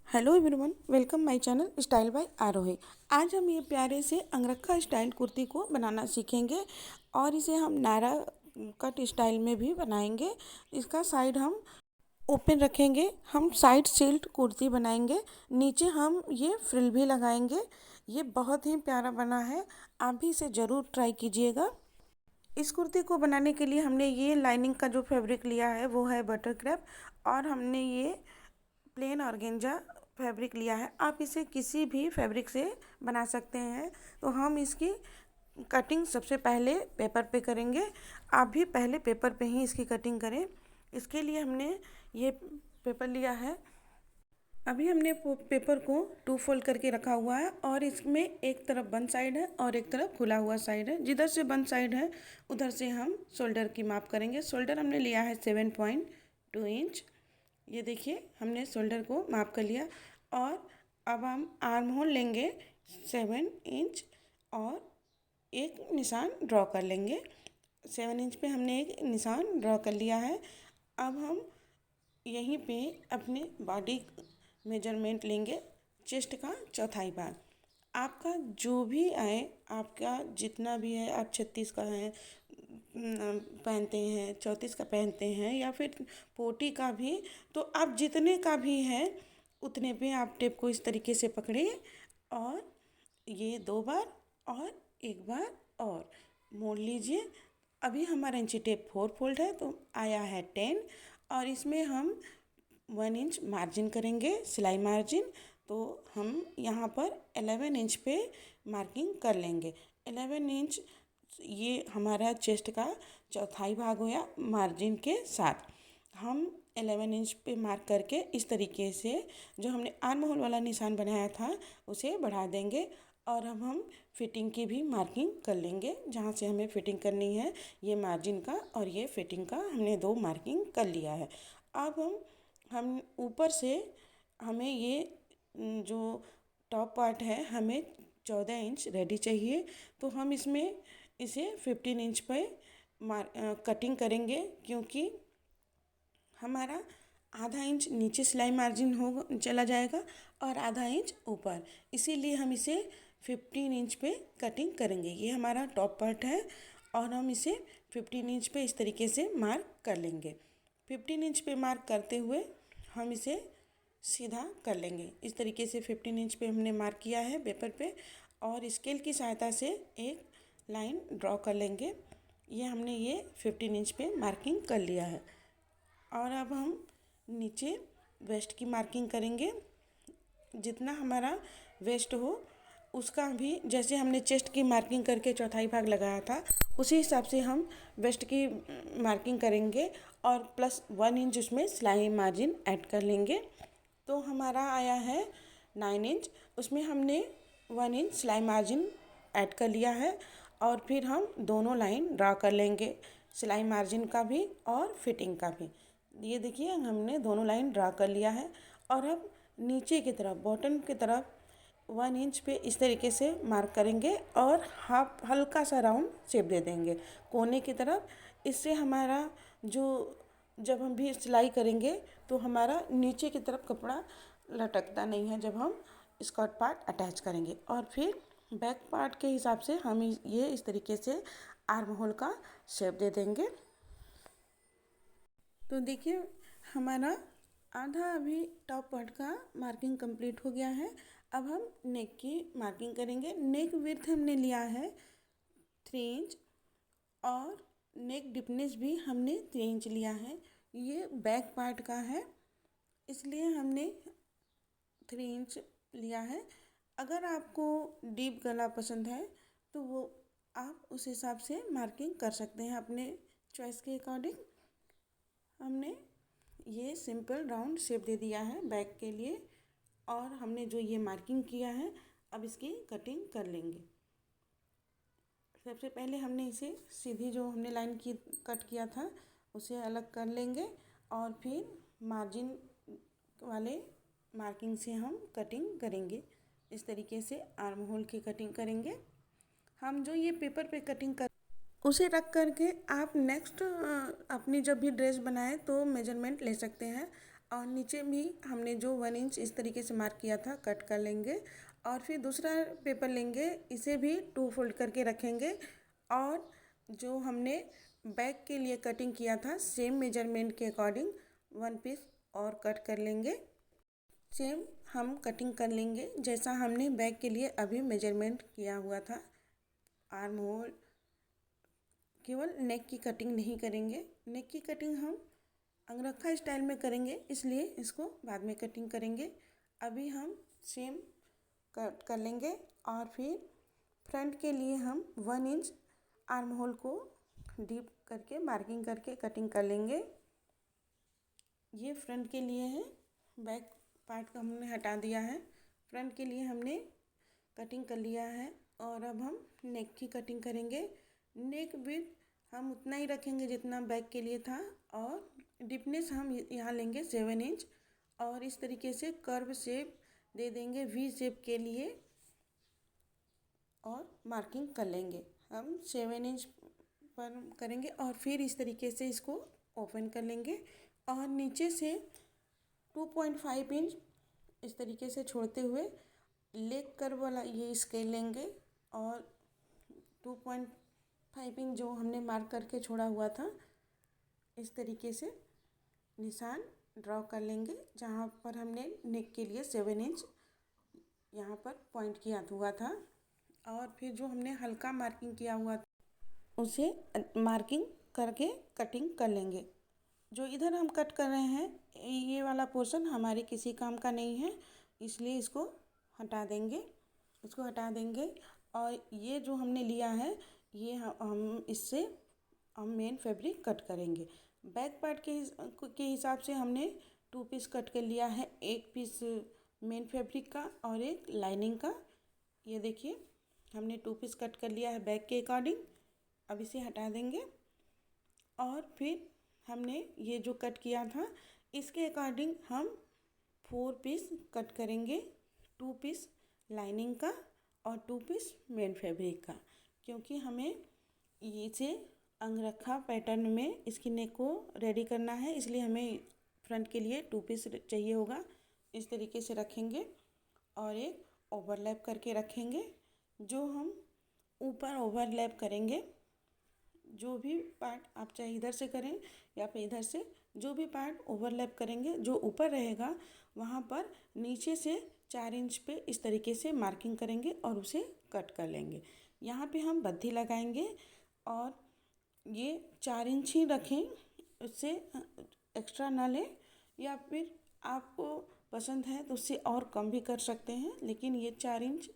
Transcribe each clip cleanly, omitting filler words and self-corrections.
Hello everyone, welcome my channel style by Arohi. आज हम ये प्यारे से अंगरखा स्टाइल कुर्ती को बनाना सीखेंगे और इसे हम नायरा कट स्टाइल में भी बनाएंगे। इसका साइड हम ओपन रखेंगे। हम साइड सिल्ट कुर्ती बनाएंगे। नीचे हम ये फ्रिल भी लगाएंगे। ये बहुत ही प्यारा बना है, आप भी इसे ज़रूर ट्राई कीजिएगा। इस कुर्ती को बनाने के लिए हमने ये लाइनिंग का जो फैब्रिक लिया है वो है बटर क्रेप, और हमने ये प्लेन ऑर्गेंजा फैब्रिक लिया है। आप इसे किसी भी फैब्रिक से बना सकते हैं। तो हम इसकी कटिंग सबसे पहले पेपर पे करेंगे। आप भी पहले पेपर पे ही इसकी कटिंग करें। इसके लिए हमने ये पेपर लिया है। अभी हमने पेपर को 2 फोल्ड करके रखा हुआ है और इसमें एक तरफ बंद साइड है और एक तरफ खुला हुआ साइड है। जिधर से बंद साइड है उधर से हम शोल्डर की माप करेंगे। शोल्डर हमने लिया है 7.2 इंच। ये देखिए, हमने शोल्डर को माप कर लिया। और अब हम आर्म होल लेंगे 7 इंच और एक निशान ड्रॉ कर लेंगे। 7 इंच पे हमने एक निशान ड्रॉ कर लिया है। अब हम यहीं पे अपने बॉडी मेजरमेंट लेंगे, चेस्ट का चौथाई भाग। आपका जो भी आए, आपका जितना भी है, आप 36 का है पहनते हैं, 34 का पहनते हैं, या फिर 40 का भी, तो आप जितने का भी है उतने पे आप टेप को इस तरीके से पकड़िए और ये 2 बार और एक बार और मोड़ लीजिए। अभी हमारा इंची टेप 4 फोल्ड है तो आया है 10, और इसमें हम 1 इंच मार्जिन करेंगे, सिलाई मार्जिन। तो हम यहाँ पर 11 इंच पे मार्किंग कर लेंगे। 11 इंच ये हमारा चेस्ट का चौथाई भाग होया मार्जिन के साथ। हम 11 इंच पे मार्क करके इस तरीके से जो हमने आर्म होल वाला निशान बनाया था उसे बढ़ा देंगे। और अब हम फिटिंग की भी मार्किंग कर लेंगे। जहाँ से हमें फिटिंग करनी है, ये मार्जिन का और ये फिटिंग का हमने 2 मार्किंग कर लिया है। अब हम ऊपर से हमें ये जो टॉप पार्ट है हमें 14 इंच रेडी चाहिए। तो हम इसमें इसे 15 इंच पे कटिंग करेंगे, क्योंकि हमारा आधा इंच नीचे सिलाई मार्जिन हो चला जाएगा और आधा इंच ऊपर। इसीलिए हम इसे 15 इंच पे कटिंग करेंगे। ये हमारा टॉप पार्ट है और हम इसे 15 इंच पे इस तरीके से मार्क कर लेंगे। 15 इंच पे मार्क करते हुए हम इसे सीधा कर लेंगे। इस तरीके से 15 इंच पे हमने मार्क किया है पेपर पे, और स्केल की सहायता से एक लाइन ड्रॉ कर लेंगे। ये हमने ये 15 इंच पे मार्किंग कर लिया है। और अब हम नीचे वेस्ट की मार्किंग करेंगे। जितना हमारा वेस्ट हो उसका भी, जैसे हमने चेस्ट की मार्किंग करके चौथाई भाग लगाया था उसी हिसाब से हम वेस्ट की मार्किंग करेंगे और प्लस 1 इंच उसमें सिलाई मार्जिन ऐड कर लेंगे। तो हमारा आया है 9 इंच। उसमें हमने 1 इंच सिलाई मार्जिन ऐड कर लिया है और फिर हम दोनों लाइन ड्रा कर लेंगे, सिलाई मार्जिन का भी और फिटिंग का भी। ये देखिए, हमने दोनों लाइन ड्रा कर लिया है। और अब नीचे की तरफ, बॉटम की तरफ 1 इंच पे इस तरीके से मार्क करेंगे और हाफ हल्का सा राउंड शेप दे देंगे कोने की तरफ। इससे हमारा जो, जब हम भी सिलाई करेंगे तो हमारा नीचे की तरफ कपड़ा लटकता नहीं है जब हम स्कर्ट पार्ट अटैच करेंगे। और फिर बैक पार्ट के हिसाब से हम ये इस तरीके से आर्म होल का शेप दे देंगे। तो देखिए, हमारा आधा अभी टॉप पार्ट का मार्किंग कंप्लीट हो गया है। अब हम नेक की मार्किंग करेंगे। नेक विड्थ हमने लिया है 3 इंच और नेक डिपनेस भी हमने 3 इंच लिया है। ये बैक पार्ट का है इसलिए हमने 3 इंच लिया है। अगर आपको डीप गला पसंद है तो वो आप उस हिसाब से मार्किंग कर सकते हैं अपने चॉइस के अकॉर्डिंग। हमने ये सिंपल राउंड शेप दे दिया है बैक के लिए, और हमने जो ये मार्किंग किया है अब इसकी कटिंग कर लेंगे। सबसे पहले हमने इसे सीधी जो हमने लाइन की कट किया था उसे अलग कर लेंगे और फिर मार्जिन वाले मार्किंग से हम कटिंग करेंगे। इस तरीके से आर्म होल की कटिंग करेंगे। हम जो ये पेपर पे कटिंग कर उसे रख करके आप नेक्स्ट अपनी जब भी ड्रेस बनाए तो मेजरमेंट ले सकते हैं। और नीचे भी हमने जो 1 इंच इस तरीके से मार्क किया था कट कर लेंगे। और फिर दूसरा पेपर लेंगे, इसे भी 2 फोल्ड करके रखेंगे और जो हमने बैक के लिए कटिंग किया था सेम मेजरमेंट के अकॉर्डिंग 1 पीस और कट कर लेंगे। सेम हम कटिंग कर लेंगे जैसा हमने बैक के लिए अभी मेजरमेंट किया हुआ था। आर्म होल, केवल नेक की कटिंग नहीं करेंगे, नेक की कटिंग हम अंगरखा स्टाइल में करेंगे, इसलिए इसको बाद में कटिंग करेंगे। अभी हम सेम कट कर लेंगे और फिर फ्रंट के लिए हम 1 इंच आर्म होल को डीप करके मार्किंग करके कटिंग कर लेंगे। ये फ्रंट के लिए है, बैक पार्ट को हमने हटा दिया है। फ्रंट के लिए हमने कटिंग कर लिया है और अब हम नेक की कटिंग करेंगे। नेक विड्थ हम उतना ही रखेंगे जितना बैक के लिए था और डीपनेस हम यहाँ लेंगे 7 इंच और इस तरीके से कर्व शेप दे देंगे वी शेप के लिए और मार्किंग कर लेंगे। हम 7 इंच पर करेंगे और फिर इस तरीके से इसको ओपन कर लेंगे और नीचे से 2.5 इंच इस तरीके से छोड़ते हुए लेग कर्व वाला ये स्केल लेंगे और 2.5 इंच जो हमने मार्क करके छोड़ा हुआ था इस तरीके से निशान ड्रॉ कर लेंगे जहाँ पर हमने नेक के लिए 7 इंच यहाँ पर पॉइंट किया हुआ था। और फिर जो हमने हल्का मार्किंग किया हुआ था उसे मार्किंग करके कटिंग कर लेंगे। जो इधर हम कट कर रहे हैं ये वाला पोर्शन हमारे किसी काम का नहीं है, इसलिए इसको हटा देंगे और ये जो हमने लिया है ये हम इससे हम मेन फैब्रिक कट करेंगे। बैक पार्ट के हिसाब से हमने 2 पीस कट कर लिया है, 1 पीस मेन फैब्रिक का और एक लाइनिंग का। ये देखिए हमने 2 पीस कट कर लिया है बैक के अकॉर्डिंग। अब इसे हटा देंगे और फिर हमने ये जो कट किया था इसके अकॉर्डिंग हम 4 पीस कट करेंगे, 2 पीस लाइनिंग का और 2 पीस मेन फैब्रिक का, क्योंकि हमें इसे अंगरखा पैटर्न में इसकी नेक को रेडी करना है, इसलिए हमें फ्रंट के लिए 2 पीस चाहिए होगा। इस तरीके से रखेंगे और एक ओवरलैप करके रखेंगे। जो हम ऊपर ओवरलैप करेंगे, जो भी पार्ट आप चाहे इधर से करें या फिर इधर से, जो भी पार्ट ओवरलैप करेंगे जो ऊपर रहेगा वहाँ पर नीचे से 4 इंच पे इस तरीके से मार्किंग करेंगे और उसे कट कर लेंगे। यहाँ पे हम बद्धी लगाएंगे और ये 4 इंच ही रखें, उससे एक्स्ट्रा ना लें, या फिर आपको पसंद है तो उससे और कम भी कर सकते हैं, लेकिन ये 4 इंच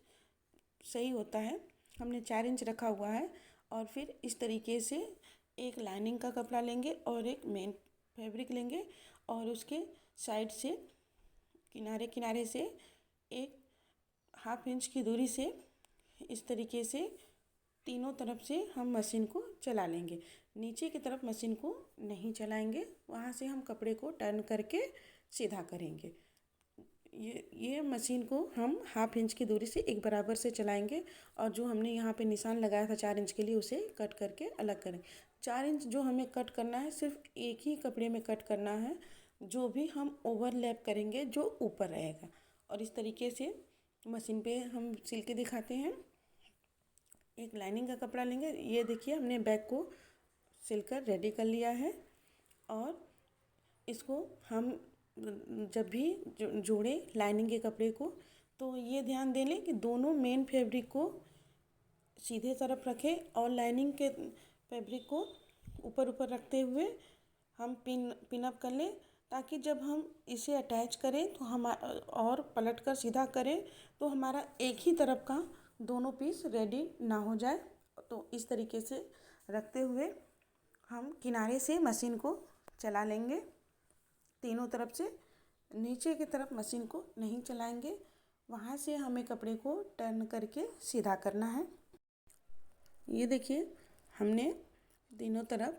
सही होता है। हमने 4 इंच रखा हुआ है और फिर इस तरीके से एक लाइनिंग का कपड़ा लेंगे और एक मेन फैब्रिक लेंगे और उसके साइड से किनारे किनारे से एक 1/2 इंच की दूरी से इस तरीके से तीनों तरफ से हम मशीन को चला लेंगे। नीचे की तरफ मशीन को नहीं चलाएंगे, वहाँ से हम कपड़े को टर्न करके सीधा करेंगे। ये मशीन को हम 1/2 इंच की दूरी से एक बराबर से चलाएंगे और जो हमने यहाँ पे निशान लगाया था 4 इंच के लिए उसे कट करके अलग करें। 4 इंच जो हमें कट करना है सिर्फ एक ही कपड़े में कट करना है, जो भी हम ओवरलैप करेंगे जो ऊपर रहेगा। और इस तरीके से मशीन पे हम सिल के दिखाते हैं। एक लाइनिंग का कपड़ा लेंगे, ये देखिए हमने बैक को सिलकर रेडी कर लिया है और इसको हम जब भी जोड़े लाइनिंग के कपड़े को तो ये ध्यान दे लें कि दोनों मेन फैब्रिक को सीधे तरफ रखें और लाइनिंग के फैब्रिक को ऊपर ऊपर रखते हुए हम पिन अप कर लें, ताकि जब हम इसे अटैच करें तो हम और पलट कर सीधा करें तो हमारा एक ही तरफ का दोनों पीस रेडी ना हो जाए। तो इस तरीके से रखते हुए हम किनारे से मशीन को चला लेंगे तीनों तरफ से। नीचे की तरफ मशीन को नहीं चलाएंगे, वहाँ से हमें कपड़े को टर्न करके सीधा करना है। ये देखिए हमने तीनों तरफ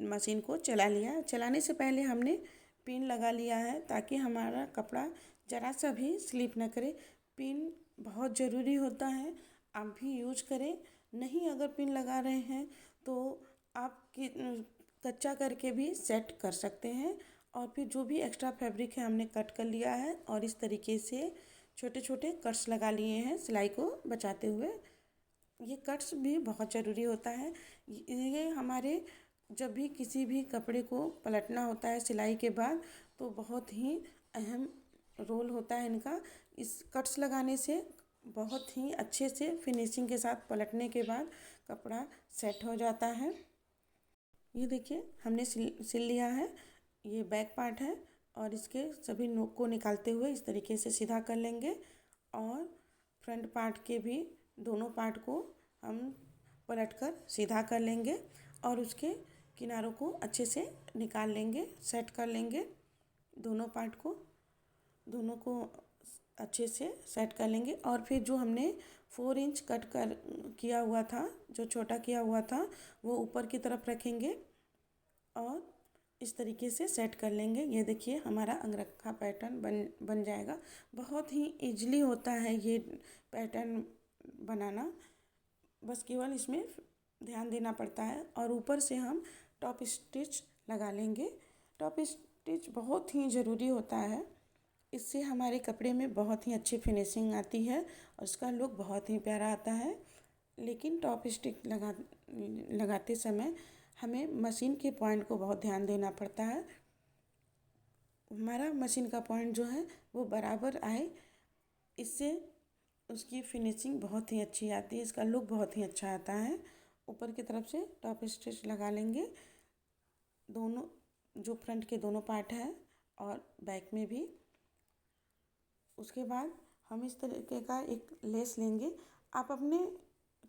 मशीन को चला लिया। चलाने से पहले हमने पिन लगा लिया है ताकि हमारा कपड़ा ज़रा सा भी स्लिप ना करे। पिन बहुत ज़रूरी होता है, आप भी यूज करें। नहीं अगर पिन लगा रहे हैं तो आप कच्चा करके भी सेट कर सकते हैं और फिर जो भी एक्स्ट्रा फैब्रिक है हमने कट कर लिया है और इस तरीके से छोटे छोटे कट्स लगा लिए हैं सिलाई को बचाते हुए। ये कट्स भी बहुत ज़रूरी होता है। ये हमारे जब भी किसी भी कपड़े को पलटना होता है सिलाई के बाद, तो बहुत ही अहम रोल होता है इनका। इस कट्स लगाने से बहुत ही अच्छे से फिनिशिंग के साथ पलटने के बाद कपड़ा सेट हो जाता है। ये देखिए हमने सिल लिया है। ये बैक पार्ट है और इसके सभी नोक को निकालते हुए इस तरीके से सीधा कर लेंगे और फ्रंट पार्ट के भी दोनों पार्ट को हम पलट कर सीधा कर लेंगे और उसके किनारों को अच्छे से निकाल लेंगे, सेट कर लेंगे। दोनों पार्ट को दोनों को अच्छे से सेट कर लेंगे और फिर जो हमने 4 इंच कट कर किया हुआ था, जो छोटा किया हुआ था, वो ऊपर की तरफ रखेंगे और इस तरीके से सेट कर लेंगे। ये देखिए हमारा अंगरखा पैटर्न बन जाएगा। बहुत ही इजीली होता है ये पैटर्न बनाना, बस केवल इसमें ध्यान देना पड़ता है। और ऊपर से हम टॉप स्टिच लगा लेंगे। टॉप स्टिच बहुत ही ज़रूरी होता है, इससे हमारे कपड़े में बहुत ही अच्छी फिनिशिंग आती है और उसका लुक बहुत ही प्यारा आता है। लेकिन टॉप स्टिच लगाते समय हमें मशीन के पॉइंट को बहुत ध्यान देना पड़ता है। हमारा मशीन का पॉइंट जो है वो बराबर आए, इससे उसकी फिनिशिंग बहुत ही अच्छी आती है, इसका लुक बहुत ही अच्छा आता है। ऊपर की तरफ से टॉप स्टिच लगा लेंगे, दोनों जो फ्रंट के दोनों पार्ट हैं और बैक में भी। उसके बाद हम इस तरीके का एक लेस लेंगे। आप अपने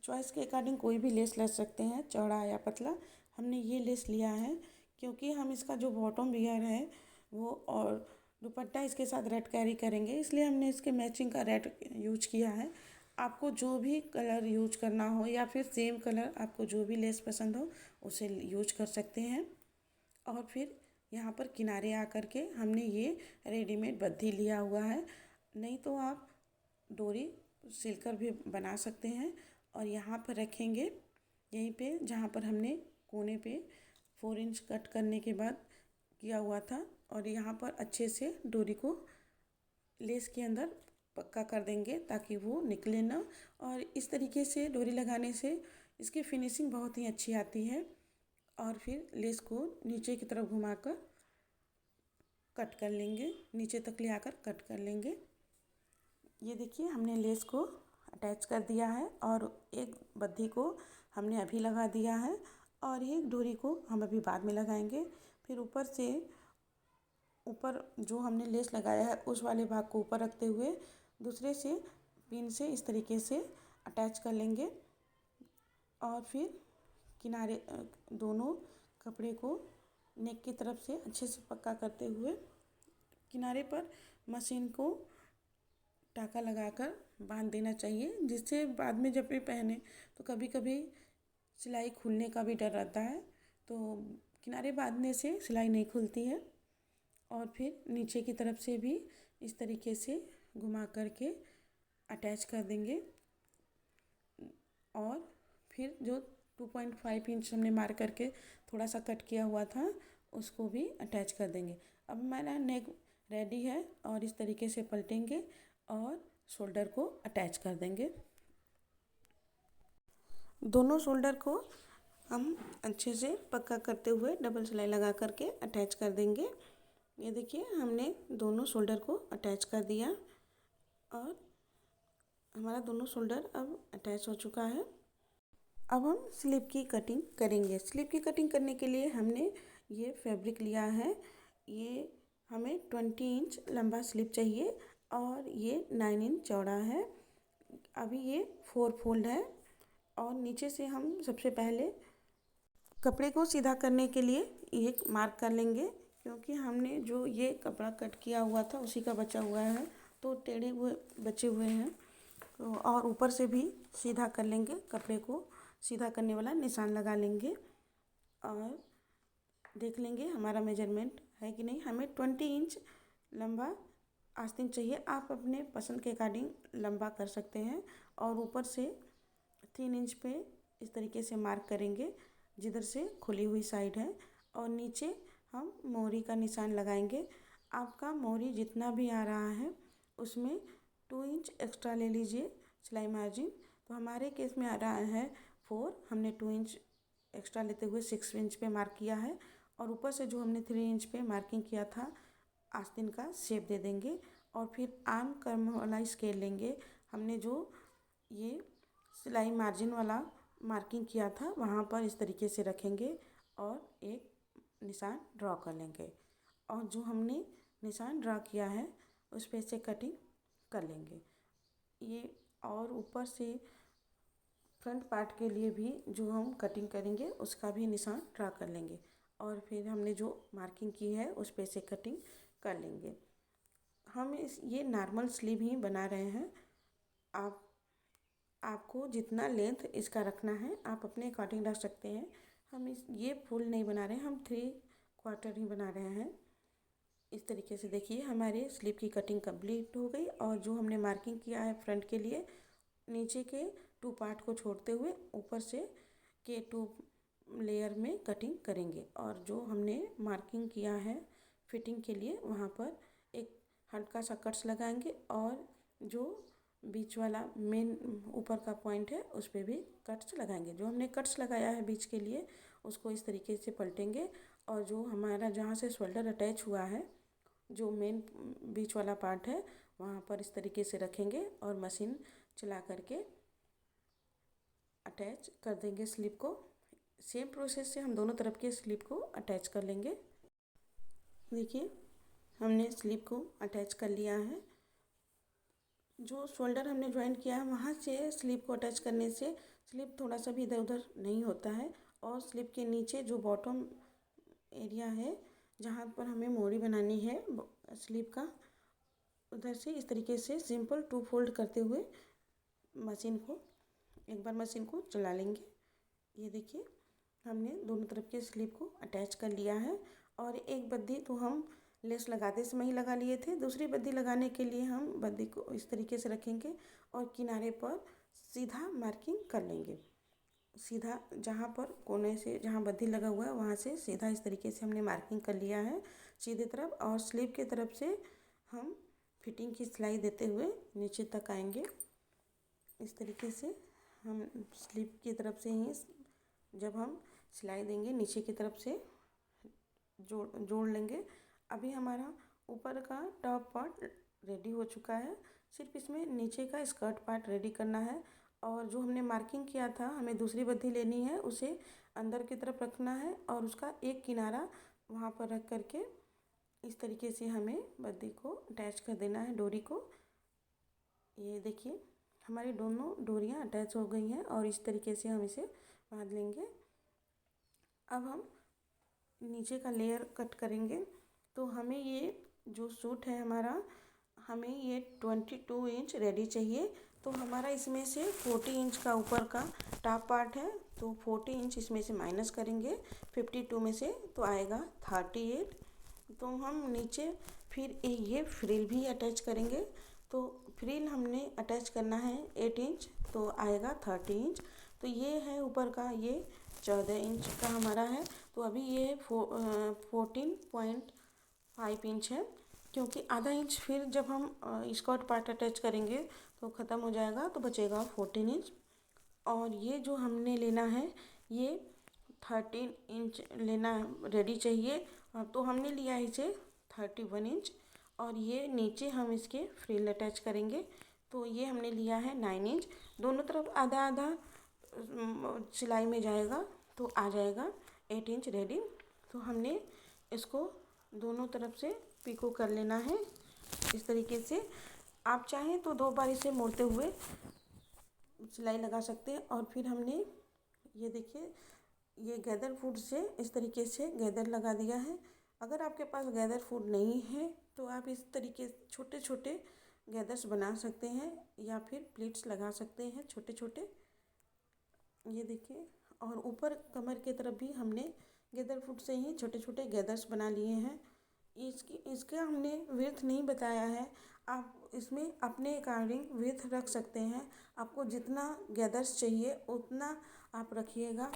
चॉइस के अकॉर्डिंग कोई भी लेस ले सकते हैं, चौड़ा या पतला। हमने ये लेस लिया है क्योंकि हम इसका जो बॉटम वियर है वो और दुपट्टा इसके साथ रेड कैरी करेंगे, इसलिए हमने इसके मैचिंग का रेड यूज किया है। आपको जो भी कलर यूज करना हो या फिर सेम कलर आपको जो भी लेस पसंद हो उसे यूज कर सकते हैं। और फिर यहाँ पर किनारे आकर के हमने ये रेडीमेड बद्धी लिया हुआ है, नहीं तो आप डोरी सिलकर भी बना सकते हैं। और यहाँ पर रखेंगे यहीं पे जहाँ पर हमने कोने पे 4 इंच कट करने के बाद किया हुआ था, और यहाँ पर अच्छे से डोरी को लेस के अंदर पक्का कर देंगे ताकि वो निकले ना। और इस तरीके से डोरी लगाने से इसकी फिनिशिंग बहुत ही अच्छी आती है। और फिर लेस को नीचे की तरफ घुमाकर कट कर लेंगे, नीचे तक ले आकर कट कर लेंगे। ये देखिए हमने लेस को अटैच कर दिया है और एक बद्धी को हमने अभी लगा दिया है और एक डोरी को हम अभी बाद में लगाएंगे। फिर ऊपर से ऊपर जो हमने लेस लगाया है उस वाले भाग को ऊपर रखते हुए दूसरे से पिन से इस तरीके से अटैच कर लेंगे और फिर किनारे दोनों कपड़े को नेक की तरफ से अच्छे से पक्का करते हुए किनारे पर मशीन को टाका लगाकर बांध देना चाहिए, जिससे बाद में जब भी पहने तो कभी कभी सिलाई खुलने का भी डर रहता है, तो किनारे बांधने से सिलाई नहीं खुलती है। और फिर नीचे की तरफ से भी इस तरीके से घुमा करके अटैच कर देंगे और फिर जो 2.5 इंच हमने मार करके थोड़ा सा कट किया हुआ था उसको भी अटैच कर देंगे। अब हमारा नेक रेडी है और इस तरीके से पलटेंगे और शोल्डर को अटैच कर देंगे। दोनों शोल्डर को हम अच्छे से पक्का करते हुए डबल सिलाई लगा करके अटैच कर देंगे। ये देखिए हमने दोनों शोल्डर को अटैच कर दिया और हमारा दोनों शोल्डर अब अटैच हो चुका है। अब हम स्लीव की कटिंग करेंगे। स्लीव की कटिंग करने के लिए हमने ये फैब्रिक लिया है। ये हमें 20 इंच लंबा स्लीव चाहिए और ये 9 इंच चौड़ा है। अभी ये 4 फोल्ड है और नीचे से हम सबसे पहले कपड़े को सीधा करने के लिए एक मार्क कर लेंगे, क्योंकि हमने जो ये कपड़ा कट किया हुआ था उसी का बचा हुआ है, तो टेढ़े हुए बचे हुए हैं। तो और ऊपर से भी सीधा कर लेंगे, कपड़े को सीधा करने वाला निशान लगा लेंगे और देख लेंगे हमारा मेजरमेंट है कि नहीं। हमें 20 इंच लंबा आस्तीन चाहिए, आप अपने पसंद के अकॉर्डिंग लंबा कर सकते हैं। और ऊपर से 3 इंच पे इस तरीके से मार्क करेंगे जिधर से खुली हुई साइड है, और नीचे हम मोहरी का निशान लगाएंगे। आपका मोहरी जितना भी आ रहा है उसमें 2 इंच एक्स्ट्रा ले लीजिए सिलाई मार्जिन। तो हमारे केस में आ रहा है 4, हमने 2 इंच एक्स्ट्रा लेते हुए 6 इंच पे मार्क किया है। और ऊपर से जो हमने 3 इंच पे मार्किंग किया था आस्तीन का शेप दे देंगे। और फिर आर्म कर्म वाला स्केल लेंगे। हमने जो ये सिलाई मार्जिन वाला मार्किंग किया था वहाँ पर इस तरीके से रखेंगे और एक निशान ड्रॉ कर लेंगे। और जो हमने निशान ड्रॉ किया है उस पे से कटिंग कर लेंगे ये। और ऊपर से फ्रंट पार्ट के लिए भी जो हम कटिंग करेंगे उसका भी निशान ड्रा कर लेंगे। और फिर हमने जो मार्किंग की है उस पे से कटिंग कर लेंगे। हम ये नॉर्मल स्लीव ही बना रहे हैं। आपको जितना लेंथ इसका रखना है आप अपने अकॉर्डिंग रख सकते हैं। हम ये फुल नहीं बना रहे हैं, हम 3/4 ही बना रहे हैं। इस तरीके से देखिए हमारे स्लीव की कटिंग कंप्लीट हो गई। और जो हमने मार्किंग किया है फ्रंट के लिए नीचे के 2 पार्ट को छोड़ते हुए ऊपर से के 2 लेयर में कटिंग करेंगे। और जो हमने मार्किंग किया है फिटिंग के लिए वहाँ पर एक हल्का सा कट्स लगाएंगे। और जो बीच वाला मेन ऊपर का पॉइंट है उस पर भी कट्स लगाएंगे। जो हमने कट्स लगाया है बीच के लिए उसको इस तरीके से पलटेंगे। और जो हमारा जहाँ से शोल्डर अटैच हुआ है जो मेन बीच वाला पार्ट है वहाँ पर इस तरीके से रखेंगे और मशीन चला करके अटैच कर देंगे स्लीव को। सेम प्रोसेस से हम दोनों तरफ के स्लीव को अटैच कर लेंगे। देखिए हमने स्लीव को अटैच कर लिया है। जो शोल्डर हमने ज्वाइन किया है वहाँ से स्लीव को अटैच करने से स्लीव थोड़ा सा भी इधर उधर नहीं होता है। और स्लीव के नीचे जो बॉटम एरिया है जहाँ पर हमें मोहरी बनानी है स्लीव का उधर से इस तरीके से सिंपल 2 फोल्ड करते हुए मशीन को एक बार मशीन को चला लेंगे। ये देखिए हमने दोनों तरफ के स्लीव को अटैच कर लिया है। और एक बद्दी तो हम लेस लगाते समय ही लगा लिए थे। दूसरी बद्दी लगाने के लिए हम बद्दी को इस तरीके से रखेंगे और किनारे पर सीधा मार्किंग कर लेंगे। सीधा जहाँ पर कोने से जहाँ बद्दी लगा हुआ है वहाँ से सीधा इस तरीके से हमने मार्किंग कर लिया है सीधी तरफ। और स्लीव की तरफ से हम फिटिंग की सिलाई देते हुए नीचे तक आएंगे। इस तरीके से हम स्लीव की तरफ से ही जब हम सिलाई देंगे नीचे की तरफ से जोड़ लेंगे। अभी हमारा ऊपर का टॉप पार्ट रेडी हो चुका है। सिर्फ इसमें नीचे का स्कर्ट पार्ट रेडी करना है। और जो हमने मार्किंग किया था हमें दूसरी बद्दी लेनी है उसे अंदर की तरफ रखना है और उसका एक किनारा वहाँ पर रख करके इस तरीके से हमें बद्दी को अटैच कर देना है डोरी को। ये देखिए हमारी दोनों डोरियाँ अटैच हो गई हैं और इस तरीके से हम इसे बांध लेंगे। अब हम नीचे का लेयर कट करेंगे। तो हमें ये जो सूट है हमारा हमें ये 22 इंच रेडी चाहिए। तो हमारा इसमें से 40 इंच का ऊपर का टॉप पार्ट है तो 40 इंच इसमें से माइनस करेंगे 52 में से तो आएगा 38। तो हम नीचे फिर ये फ्रिल भी अटैच करेंगे। तो फ्रिल हमने अटैच करना है 8 इंच तो आएगा 30 इंच। तो ये है ऊपर का ये 14 इंच का हमारा है। तो अभी ये 14.5 इंच है क्योंकि आधा इंच फिर जब हम स्कर्ट पार्ट अटैच करेंगे तो ख़त्म हो जाएगा तो बचेगा 14 इंच। और ये जो हमने लेना है ये 13 इंच लेना रेडी चाहिए। तो हमने लिया है इसे 31 इंच। और ये नीचे हम इसके फ्रिल अटैच करेंगे तो ये हमने लिया है 9 इंच। दोनों तरफ आधा आधा सिलाई में जाएगा तो आ जाएगा 8 इंच रेडी। तो हमने इसको दोनों तरफ से पिको कर लेना है इस तरीके से। आप चाहें तो 2 बार इसे मोड़ते हुए सिलाई लगा सकते हैं। और फिर हमने ये देखिए ये गैदर फूड से इस तरीके से गैदर लगा दिया है। अगर आपके पास गैदर फूड नहीं है तो आप इस तरीके छोटे छोटे गैदर्स बना सकते हैं या फिर प्लीट्स लगा सकते हैं छोटे छोटे। ये देखिए और ऊपर कमर के तरफ भी हमने गैदर फूड से ही छोटे छोटे गैदर्स बना लिए हैं। इसका हमने विड्थ नहीं बताया है। आप इसमें अपने अकॉर्डिंग विड्थ रख सकते हैं। आपको जितना गैदर्स चाहिए उतना आप रखिएगा।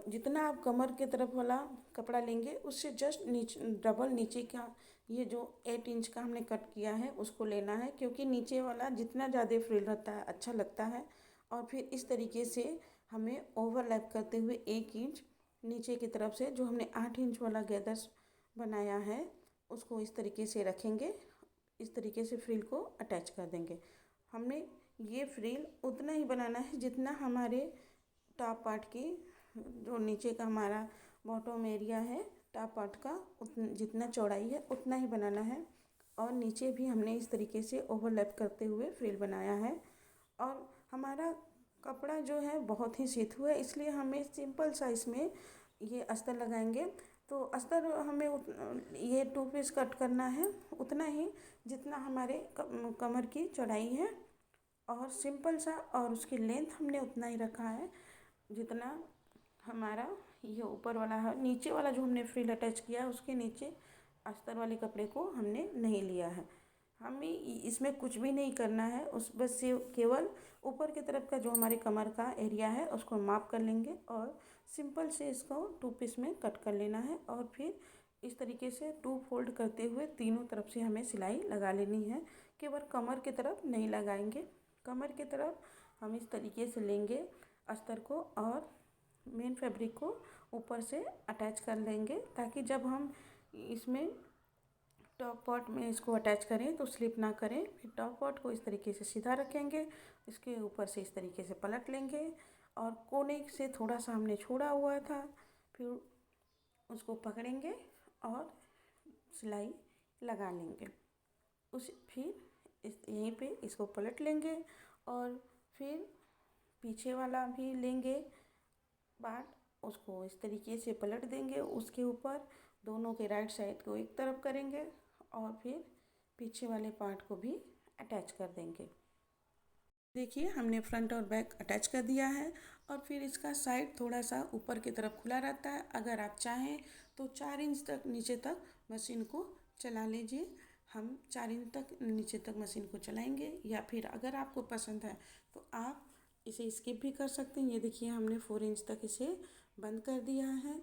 जितना आप कमर के तरफ वाला कपड़ा लेंगे उससे जस्ट नीचे डबल नीचे का ये जो 8 इंच का हमने कट किया है उसको लेना है, क्योंकि नीचे वाला जितना ज़्यादा फ्रिल रहता है अच्छा लगता है। और फिर इस तरीके से हमें ओवरलैप करते हुए 1 इंच नीचे की तरफ से जो हमने 8 इंच वाला गैदर्स बनाया है उसको इस तरीके से रखेंगे। इस तरीके से फ्रिल को अटैच कर देंगे। हमने ये फ्रिल उतना ही बनाना है जितना हमारे टॉप पार्ट की जो नीचे का हमारा बॉटम एरिया है टॉप पार्ट का जितना चौड़ाई है उतना ही बनाना है। और नीचे भी हमने इस तरीके से ओवरलैप करते हुए फ्रिल बनाया है। और हमारा कपड़ा जो है बहुत ही सीथू है, इसलिए हमें सिंपल सा इसमें ये अस्तर लगाएंगे। तो अस्तर हमें ये 2 पीस कट करना है उतना ही जितना हमारे कमर की चौड़ाई है, और सिंपल सा, और उसकी लेंथ हमने उतना ही रखा है जितना हमारा ये ऊपर वाला है। नीचे वाला जो हमने फ्रिल अटैच किया है उसके नीचे अस्तर वाले कपड़े को हमने नहीं लिया है। हमें इसमें कुछ भी नहीं करना है, उस बस से केवल ऊपर की तरफ का जो हमारे कमर का एरिया है उसको माप कर लेंगे और सिंपल से इसको 2 पीस में कट कर लेना है। और फिर इस तरीके से 2 फोल्ड करते हुए तीनों तरफ से हमें सिलाई लगा लेनी है। केवल कमर की तरफ नहीं लगाएंगे। कमर की तरफ हम इस तरीके से लेंगे अस्तर को और मेन फैब्रिक को ऊपर से अटैच कर लेंगे, ताकि जब हम इसमें टॉप पार्ट में इसको अटैच करें तो स्लिप ना करें। फिर टॉप पार्ट को इस तरीके से सीधा रखेंगे, इसके ऊपर से इस तरीके से पलट लेंगे और कोने से थोड़ा सा हमने छोड़ा हुआ था, फिर उसको पकड़ेंगे और सिलाई लगा लेंगे। फिर यहीं पे इसको पलट लेंगे और फिर पीछे वाला भी लेंगे पार्ट, उसको इस तरीके से पलट देंगे। उसके ऊपर दोनों के राइट साइड को एक तरफ करेंगे और फिर पीछे वाले पार्ट को भी अटैच कर देंगे। देखिए हमने फ्रंट और बैक अटैच कर दिया है। और फिर इसका साइड थोड़ा सा ऊपर की तरफ खुला रहता है। अगर आप चाहें तो 4 इंच तक नीचे तक मशीन को चला लीजिए। हम 4 इंच तक नीचे तक मशीन को चलाएंगे, या फिर अगर आपको पसंद है तो आप इसे स्किप भी कर सकते हैं। ये देखिए हमने 4 इंच तक इसे बंद कर दिया है।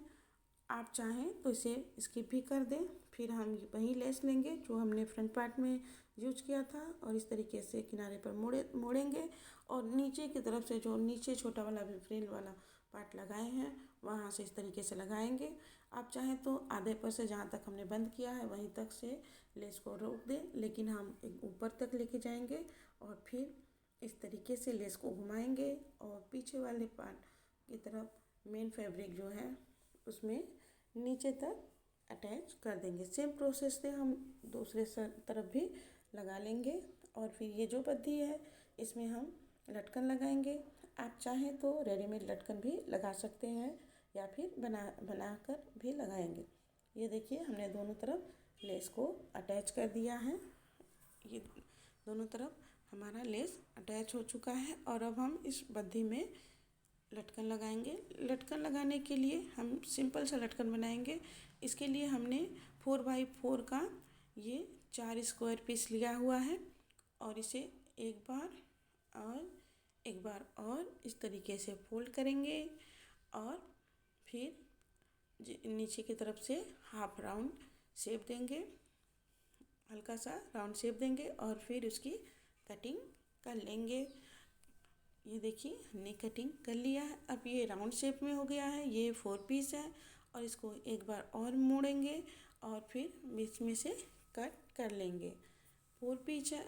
आप चाहें तो इसे स्किप भी कर दें। फिर हम वही लेस लेंगे जो हमने फ्रंट पार्ट में यूज किया था और इस तरीके से किनारे पर मोड़ेंगे और नीचे की तरफ से जो नीचे छोटा वाला भी फ्रिल वाला पार्ट लगाए हैं वहाँ से इस तरीके से लगाएंगे। आप चाहें तो आधे पर से जहाँ तक हमने बंद किया है वहीं तक से लेस को रोक दें, लेकिन हम ऊपर तक लेके जाएंगे और फिर इस तरीके से लेस को घुमाएंगे और पीछे वाले पार्ट की तरफ मेन फैब्रिक जो है उसमें नीचे तक अटैच कर देंगे। सेम प्रोसेस से हम दूसरे तरफ भी लगा लेंगे। और फिर ये जो बद्धी है इसमें हम लटकन लगाएंगे। आप चाहें तो रेडीमेड लटकन भी लगा सकते हैं या फिर बनाकर भी लगाएंगे। ये देखिए हमने दोनों तरफ लेस को अटैच कर दिया है। ये दोनों तरफ हमारा लेस अटैच हो चुका है और अब हम इस बद्धी में लटकन लगाएंगे। लटकन लगाने के लिए हम सिंपल सा लटकन बनाएंगे। इसके लिए हमने 4x4 का ये 4 स्क्वायर पीस लिया हुआ है और इसे एक बार और इस तरीके से फोल्ड करेंगे और फिर नीचे की तरफ से हाफ राउंड शेप देंगे, हल्का सा राउंड शेप देंगे और फिर उसकी कटिंग कर लेंगे। ये देखिए हमने कटिंग कर लिया है। अब ये राउंड शेप में हो गया है। ये 4 पीस है और इसको एक बार और मोड़ेंगे और फिर बीच में से कट कर लेंगे। 4 पीस है।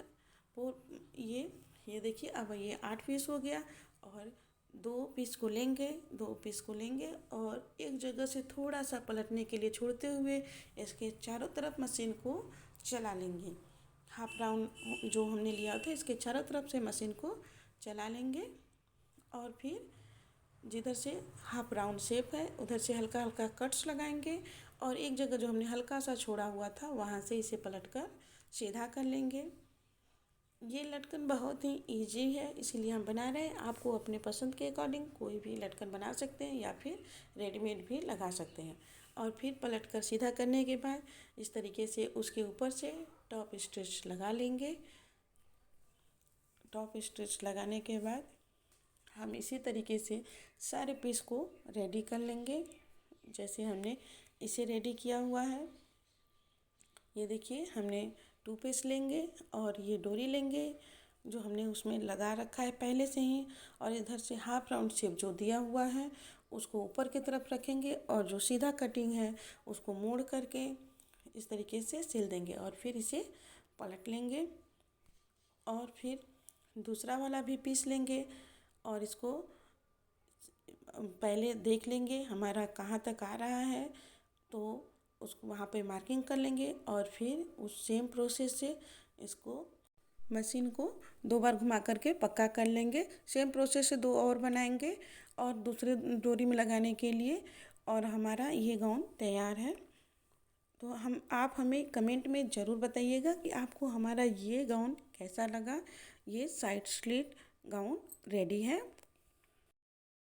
ये देखिए अब ये 8 पीस हो गया और 2 पीस को लेंगे और एक जगह से थोड़ा सा पलटने के लिए छोड़ते हुए इसके चारों तरफ मशीन को चला लेंगे। हाफ राउंड जो हमने लिया था इसके चारों तरफ से मशीन को चला लेंगे और फिर जिधर से हाफ राउंड शेप है उधर से हल्का हल्का कट्स लगाएंगे और एक जगह जो हमने हल्का सा छोड़ा हुआ था वहाँ से इसे पलटकर सीधा कर लेंगे। ये लटकन बहुत ही इजी है, इसीलिए हम बना रहे हैं। आपको अपने पसंद के अकॉर्डिंग कोई भी लटकन बना सकते हैं या फिर रेडीमेड भी लगा सकते हैं। और फिर पलटकर सीधा करने के बाद इस तरीके से उसके ऊपर से टॉप स्टिच लगा लेंगे। टॉप स्टिच लगाने के बाद हम इसी तरीके से सारे पीस को रेडी कर लेंगे। जैसे हमने इसे रेडी किया हुआ है, ये देखिए हमने 2 पीस लेंगे और ये डोरी लेंगे जो हमने उसमें लगा रखा है पहले से ही, और इधर से हाफ राउंड शेप जो दिया हुआ है उसको ऊपर की तरफ रखेंगे और जो सीधा कटिंग है उसको मोड़ करके इस तरीके से सिल देंगे और फिर इसे पलट लेंगे और फिर दूसरा वाला भी पीस लेंगे और इसको पहले देख लेंगे हमारा कहाँ तक आ रहा है, तो उसको वहाँ पे मार्किंग कर लेंगे और फिर उस सेम प्रोसेस से इसको मशीन को 2 बार घुमा करके पक्का कर लेंगे। सेम प्रोसेस से 2 और बनाएंगे और दूसरे डोरी में लगाने के लिए, और हमारा ये गाउन तैयार है। तो आप हमें कमेंट में ज़रूर बताइएगा कि आपको हमारा ये गाउन कैसा लगा। ये साइड स्लिट गाउन रेडी है।